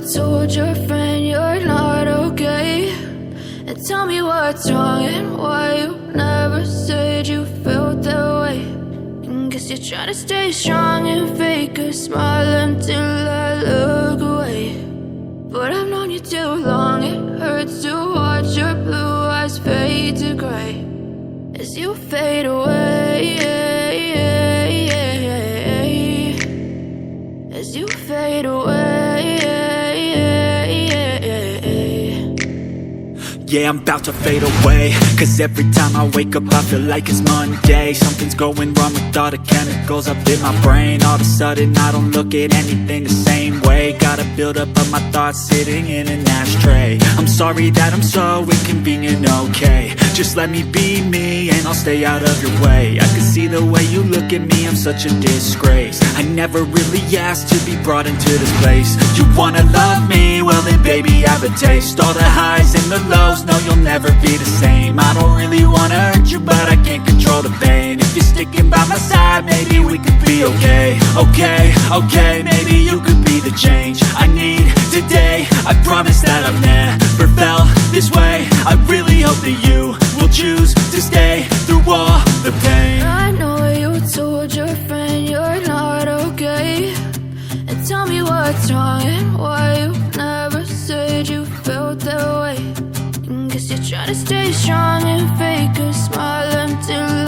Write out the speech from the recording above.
told your friend you're not okay, and tell me what's wrong and why you never said you felt that way. And guess you're trying to stay strong and fake a smile until I look away. But I've known you too long, it hurts to watch your blue eyes fade to gray as you fade away, as you fade away. Yeah, I'm about to fade away, cause every time I wake up I feel like it's Monday. Something's going wrong with all the chemicals up in my brain. All of a sudden I don't look at anything the same way. Got a build-up of my thoughts sitting in an ashtray. I'm sorry that I'm so inconvenient, okay. Just let me be me and I'll stay out of your way. I can see the way you look at me, I'm such a disgrace. I never really asked to be brought into this place. You wanna love me? Well then baby I have a taste. All the highs and the lows, no, you'll never be the same. I don't really wanna hurt you, but I can't control the pain. If you're sticking by my side, maybe we could be okay. Okay, okay, maybe you could be the change I need today. I promise that I've never felt this way. I really hope that you will choose to stay through all the pain. I know you told your friend you're not okay, and tell me what's wrong and why you never said you felt that way. Guess you're trying to stay strong and fake a smile until